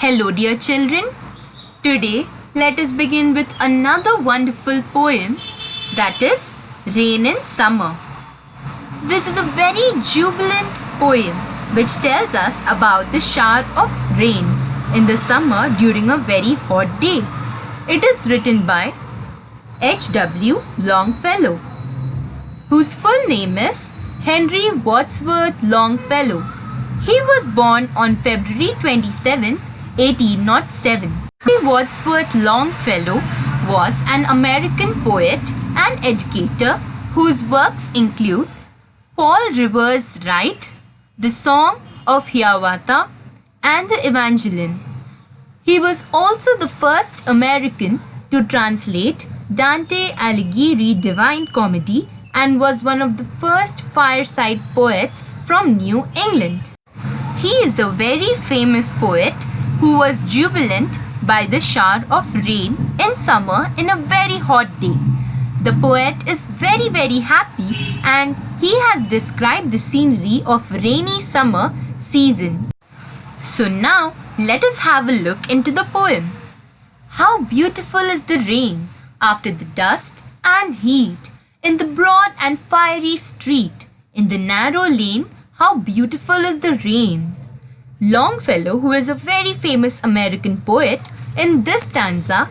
Hello, dear children. Today, let us begin with another wonderful poem, that is Rain in Summer. This is a very jubilant poem which tells us about the shower of rain in the summer during a very hot day. It is written by H.W. Longfellow, whose full name is Henry Wadsworth Longfellow. He was born on February 27, 1807. Henry Wadsworth Longfellow was an American poet and educator whose works include Paul Revere Wright, The Song of Hiawatha, and the Evangelion. He was also the first American to translate Dante Alighieri Divine Comedy and was one of the first fireside poets from New England. He is a very famous poet who was jubilant by the shower of rain in summer in a very hot day. The poet is very happy and he has described the scenery of rainy summer season. So now let us have a look into the poem. How beautiful is the rain after the dust and heat in the broad and fiery street, in the narrow lane, how beautiful is the rain. Longfellow, who is a very famous American poet, in this stanza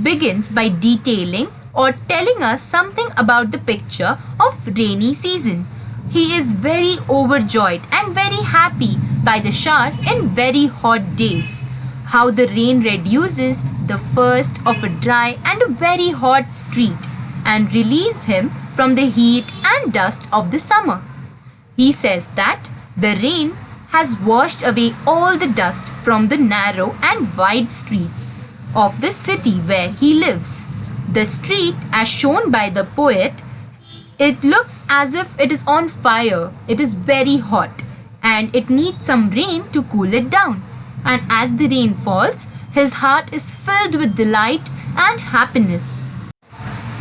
begins by detailing or telling us something about the picture of rainy season. He is very overjoyed and very happy by the shower in very hot days. How the rain reduces the first of a dry and a very hot street and relieves him from the heat and dust of the summer. He says that the rain has washed away all the dust from the narrow and wide streets of the city where he lives. The street, as shown by the poet, it looks as if it is on fire. It is very hot and it needs some rain to cool it down. And as the rain falls, his heart is filled with delight and happiness.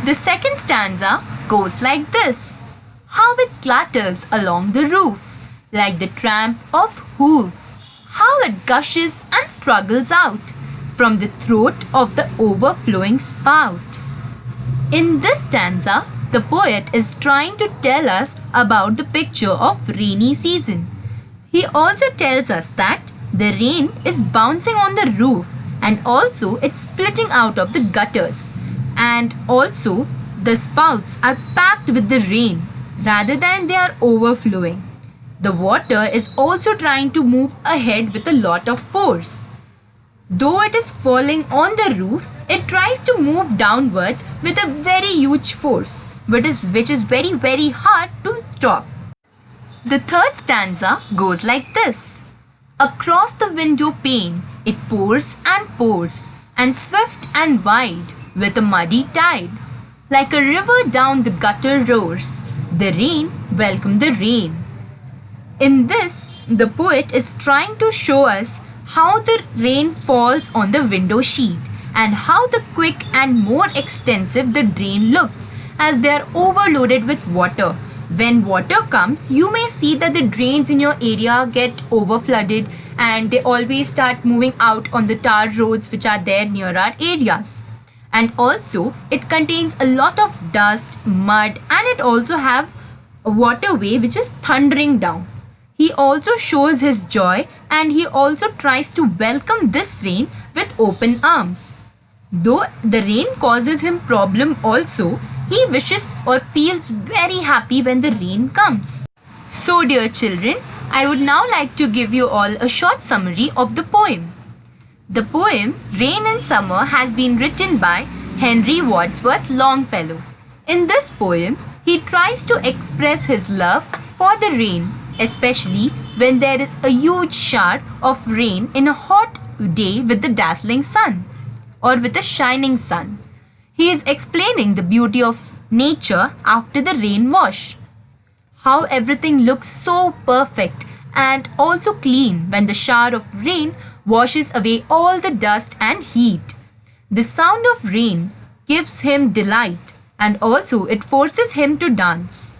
The second stanza goes like this. How it clatters along the roofs, like the tramp of hooves. How it gushes and struggles out from the throat of the overflowing spout. In this stanza, the poet is trying to tell us about the picture of rainy season. He also tells us that the rain is bouncing on the roof and also it's splitting out of the gutters. And also the spouts are packed with the rain rather than they are overflowing. The water is also trying to move ahead with a lot of force. Though it is falling on the roof, it tries to move downwards with a very huge force, which is very hard to stop. The third stanza goes like this. Across the window pane, it pours, and swift and wide, with a muddy tide. Like a river down the gutter roars, the rain welcome the rain. In this, the poet is trying to show us how the rain falls on the window sheet and how the quick and more extensive the drain looks as they are overloaded with water. When water comes, you may see that the drains in your area get overflooded and they always start moving out on the tar roads which are there near our areas. And also, it contains a lot of dust, mud, and it also have a waterway which is thundering down. He also shows his joy and he also tries to welcome this rain with open arms. Though the rain causes him problem also, he wishes or feels very happy when the rain comes. So dear children, I would now like to give you all a short summary of the poem. The poem Rain in Summer has been written by Henry Wadsworth Longfellow. In this poem, he tries to express his love for the rain, especially when there is a huge shower of rain in a hot day with the dazzling sun or with a shining sun. He is explaining the beauty of nature after the rain wash. How everything looks so perfect and also clean when the shower of rain washes away all the dust and heat. The sound of rain gives him delight and also it forces him to dance.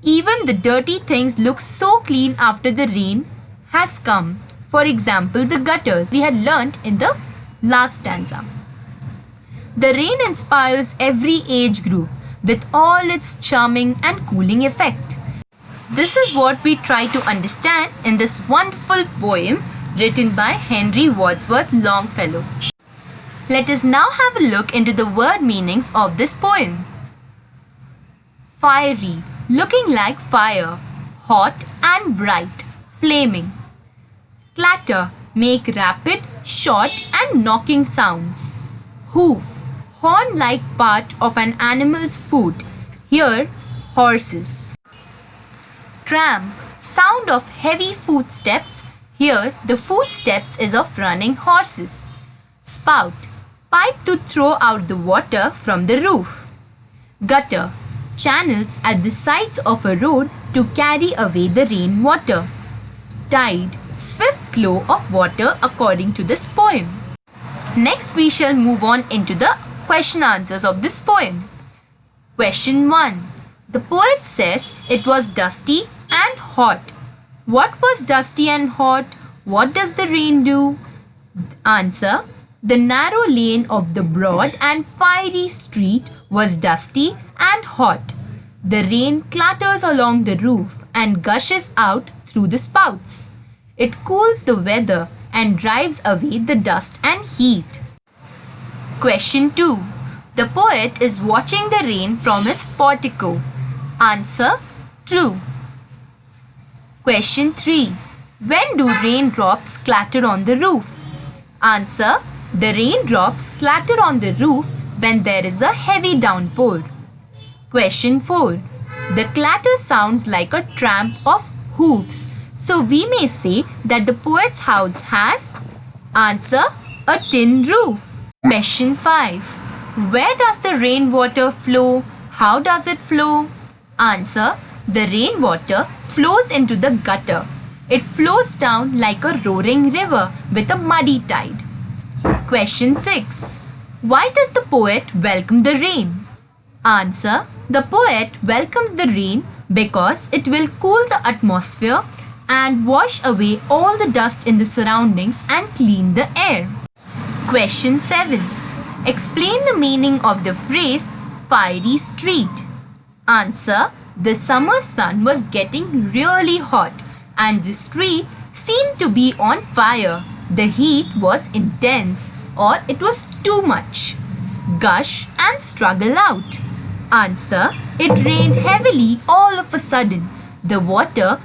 Even the dirty things look so clean after the rain has come, For example, the gutters we had learnt in the last stanza. The rain inspires every age group with all its charming and cooling effect. This is what we try to understand in this wonderful poem written by Henry Wadsworth Longfellow. Let us now have a look into the word meanings of this poem. Fiery, looking like fire, hot and bright, flaming. Clatter, make rapid, short and knocking sounds. Hoof, horn-like part of an animal's foot, here horses. Tramp, sound of heavy footsteps, here the footsteps is of running horses. Spout, pipe to throw out the water from the roof. Gutter, channels at the sides of a road to carry away the rainwater. Tide, swift flow of water according to this poem. Next we shall move on into the question answers of this poem. Question 1. The poet says it was dusty and hot. What was dusty and hot? What does the rain do? Answer. The narrow lane of the broad and fiery street was dusty and hot. The rain clatters along the roof and gushes out through the spouts. It cools the weather and drives away the dust and heat. Question 2. The poet is watching the rain from his portico. Answer. True. Question 3. When do raindrops clatter on the roof? Answer. The raindrops clatter on the roof when there is a heavy downpour. Question 4. The clatter sounds like a tramp of hoofs. So we may say that the poet's house has. Answer. A tin roof. Question 5. Where does the rainwater flow? How does it flow? Answer. The rainwater flows into the gutter. It flows down like a roaring river with a muddy tide. Question 6. Why does the poet welcome the rain? Answer. The poet welcomes the rain because it will cool the atmosphere and wash away all the dust in the surroundings and clean the air. Question 7. Explain the meaning of the phrase fiery street. Answer. The summer sun was getting really hot and the streets seemed to be on fire. The heat was intense or it was too much. Gush and struggle out. Answer. It rained heavily all of a sudden. The water,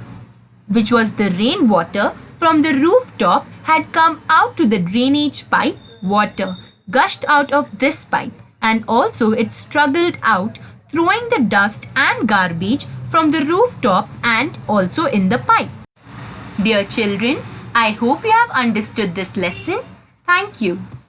which was the rainwater from the rooftop, had come out to the drainage pipe. Water gushed out of this pipe and also it struggled out, throwing the dust and garbage from the rooftop and also in the pipe. Dear children, I hope you have understood this lesson. Thank you.